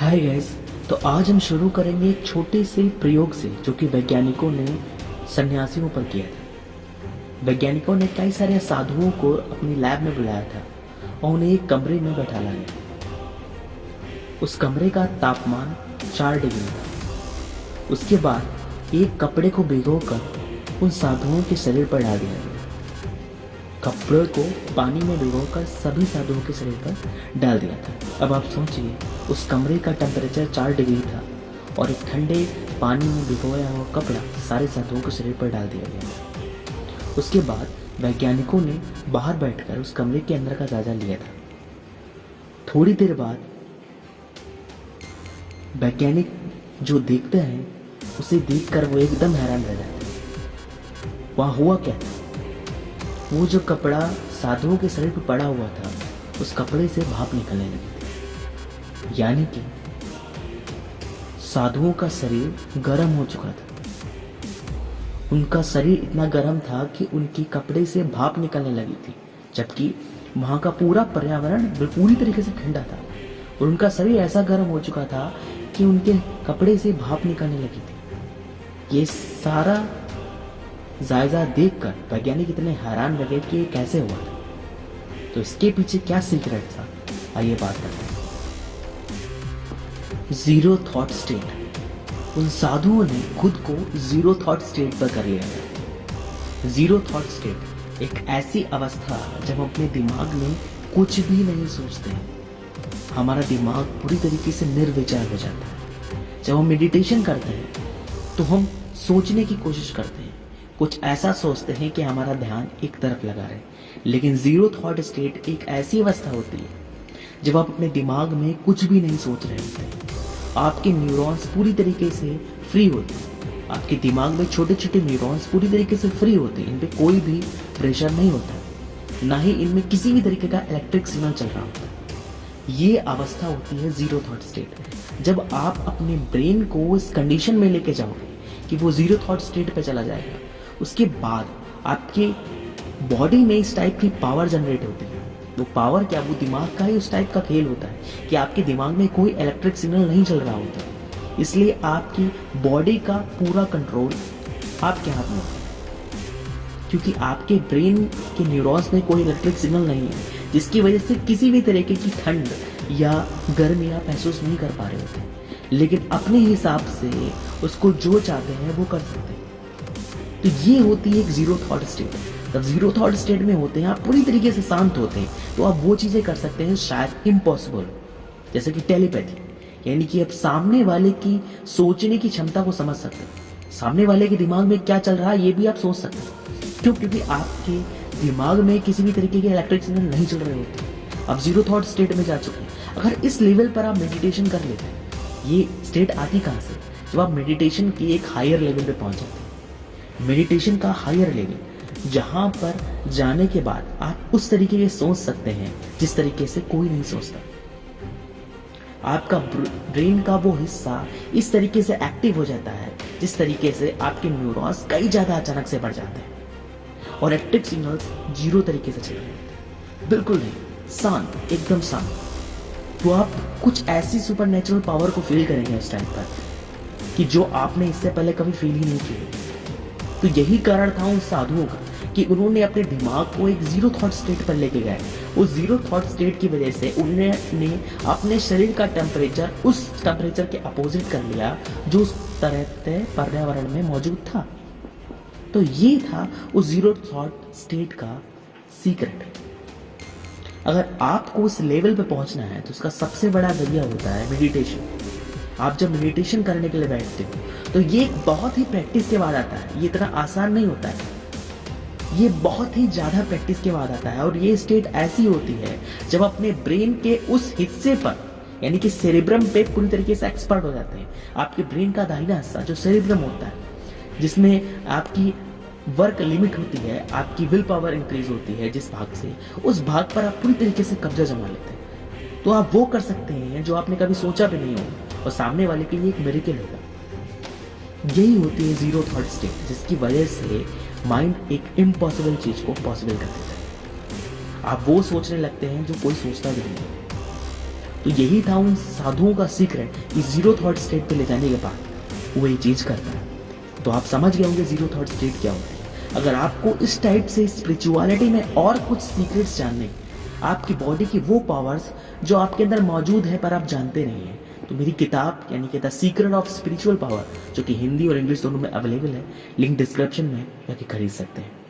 Hi guys. तो आज हम शुरू करेंगे एक छोटे से प्रयोग से जो कि वैज्ञानिकों ने सन्यासियों पर किया था। वैज्ञानिकों ने कई सारे साधुओं को अपनी लैब में बुलाया था और उन्हें एक कमरे में बैठा लाया। उस कमरे का तापमान 4 डिग्री था। उसके बाद एक कपड़े को भिगोकर उन साधुओं के शरीर पर डाल दिया गया। कपड़े को पानी में भिगोकर सभी साधुओं के शरीर पर डाल दिया था। अब आप सोचिए, उस कमरे का टेम्परेचर 4 डिग्री था और एक ठंडे पानी में भिगोया हुआ कपड़ा सारे साधुओं के शरीर पर डाल दिया गया। उसके बाद वैज्ञानिकों ने बाहर बैठकर उस कमरे के अंदर का जायजा लिया था। थोड़ी देर बाद वैज्ञानिक जो देखते हैं उसे देखकर वो एकदम हैरान रह जाते हैं। वहाँ हुआ क्या था? वो जो कपड़ा साधुओं के शरीर पर पड़ा हुआ था, उस कपड़े से भाप निकलने लगी थी। यानी कि साधुओं का शरीर गर्म हो चुका था। उनका शरीर इतना गर्म था कि उनके कपड़े से भाप निकलने लगी थी, जबकि वहां का पूरा पर्यावरण पूरी तरीके से ठंडा था और उनका शरीर ऐसा गर्म हो चुका था कि उनके कपड़े से भाप निकलने लगी थी। ये सारा जायजा देखकर वैज्ञानिक इतने हैरान रह गए कि ये कैसे हुआ था। तो इसके पीछे क्या सीक्रेट था, आइए बात करते हैं। Zero thought state. उन साधुओं ने खुद को जीरो थॉट स्टेट पर कर लिया है। जीरो थॉट स्टेट एक ऐसी अवस्था जब हम अपने दिमाग में कुछ भी नहीं सोचते हैं। हमारा दिमाग पूरी तरीके से निर्विचार हो जाता है। जब हम मेडिटेशन करते हैं तो हम सोचने की कोशिश करते हैं, कुछ ऐसा सोचते हैं कि हमारा ध्यान एक तरफ लगा रहे। लेकिन जीरो थॉट स्टेट एक ऐसी अवस्था होती है जब आप अपने दिमाग में कुछ भी नहीं सोच रहे होते। आपके न्यूरॉन्स पूरी तरीके से फ्री होते हैं। आपके दिमाग में छोटे छोटे न्यूरॉन्स पूरी तरीके से फ्री होते हैं। इन पे कोई भी प्रेशर नहीं होता, ना ही इनमें किसी भी तरीके का इलेक्ट्रिक सिग्नल चल रहा होता। ये अवस्था होती है जीरो थॉट स्टेट। जब आप अपने ब्रेन को इस कंडीशन में लेके जाओगे कि वो जीरो थॉट स्टेट पे चला जाएगा, उसके बाद आपके बॉडी में इस टाइप की पावर जनरेट होती है। वो पावर क्या, वो दिमाग का ही उस टाइप का खेल होता है कि आपके दिमाग में कोई इलेक्ट्रिक सिग्नल नहीं चल रहा होता। इसलिए आपकी बॉडी का पूरा कंट्रोल आपके हाथ में होता है, क्योंकि आपके ब्रेन के न्यूरॉन्स में कोई इलेक्ट्रिक सिग्नल नहीं है, जिसकी वजह से किसी भी तरीके की ठंड या गर्मी आप महसूस नहीं कर पा रहे होते। लेकिन अपने हिसाब से उसको जो चाहते हैं वो कर सकते हैं। तो ये होती है एक जीरो थॉट स्टेट। जब जीरो थॉट स्टेट में होते हैं, आप पूरी तरीके से शांत होते हैं, तो आप वो चीजें कर सकते हैं शायद इम्पॉसिबल, जैसे कि टेलीपैथी। यानी कि आप सामने वाले की सोचने की क्षमता को समझ सकते हैं। सामने वाले के दिमाग में क्या चल रहा है ये भी आप सोच सकते हैं। क्यों? क्योंकि आपके दिमाग में किसी भी तरीके के इलेक्ट्रिक सिग्नल नहीं चल रहे होते। आप जीरो थॉट स्टेट में जा चुके हैं। अगर इस लेवल पर आप मेडिटेशन कर लेते हैं, ये स्टेट आती कहाँ से? जब आप मेडिटेशन की एक हायर लेवल पे पहुंच जाते हैं। मेडिटेशन का हायर लेवल, जहां पर जाने के बाद आप उस तरीके से सोच सकते हैं जिस तरीके से कोई नहीं सोचता। आपका ब्रेन का वो हिस्सा इस तरीके से एक्टिव हो जाता है जिस तरीके से आपके न्यूरॉन्स कई ज्यादा अचानक से बढ़ जाते हैं और इलेक्ट्रिक सिग्नल्स जीरो तरीके से चल रहे होते हैं। बिल्कुल नहीं, शांत, एकदम शांत। तो आप कुछ ऐसी सुपर नेचुरल पावर को फील करेंगे उस टाइम पर कि जो आपने इससे पहले कभी फील ही नहीं किया। तो यही कारण था उन साधुओं का कि उन्होंने अपने दिमाग को एक जीरो थॉट स्टेट पर लेके गए। उस जीरो थॉट स्टेट की वजह से उन्होंने अपने शरीर का टेम्परेचर उस टेम्परेचर के अपोजिट कर लिया जो उस तरह के पर्यावरण में मौजूद था। तो ये था उस जीरो थॉट स्टेट का सीक्रेट। अगर आपको उस लेवल पे पहुंचना है तो उसका सबसे बड़ा जरिया होता है मेडिटेशन। आप जब मेडिटेशन करने के लिए बैठते हो तो ये एक बहुत ही प्रैक्टिस के बाद आता है। ये इतना आसान नहीं होता है, ये बहुत ही ज्यादा प्रैक्टिस के बाद आता है। और ये स्टेट ऐसी होती है जब अपने ब्रेन के उस हिस्से पर, यानी कि सेरेब्रम पे पूरी तरीके से एक्सपर्ट हो जाते हैं। आपके ब्रेन का दाहिना हिस्सा जो सेरेब्रम होता है, जिसमें आपकी वर्क लिमिट होती है, आपकी विल पावर इंक्रीज होती है, जिस भाग से उस भाग पर आप पूरी तरीके से कब्जा जमा लेते हैं। तो आप वो कर सकते हैं जो आपने कभी सोचा भी नहीं होगा और सामने वाले के लिए एक मिरेकल होगा। यही होती है जीरो थॉट स्टेट, जिसकी वजह से माइंड एक इम्पॉसिबल चीज को पॉसिबल कर देता है। आप वो सोचने लगते हैं जो कोई सोचता भी नहीं। तो यही था उन साधुओं का सीक्रेट इस जीरो थॉट स्टेट पे ले जाने के बाद वो ये चीज करता है। तो आप समझ गए होंगे जीरो थॉट स्टेट क्या होता है। अगर आपको इस टाइप से स्पिरिचुअलिटी में और कुछ सीक्रेट्स जानने, आपकी बॉडी की वो पावर्स जो आपके अंदर मौजूद है पर आप जानते नहीं है, तो मेरी किताब यानी कि the secret of spiritual power, जो कि हिंदी और इंग्लिश दोनों में अवेलेबल है, लिंक डिस्क्रिप्शन में जाके खरीद सकते हैं।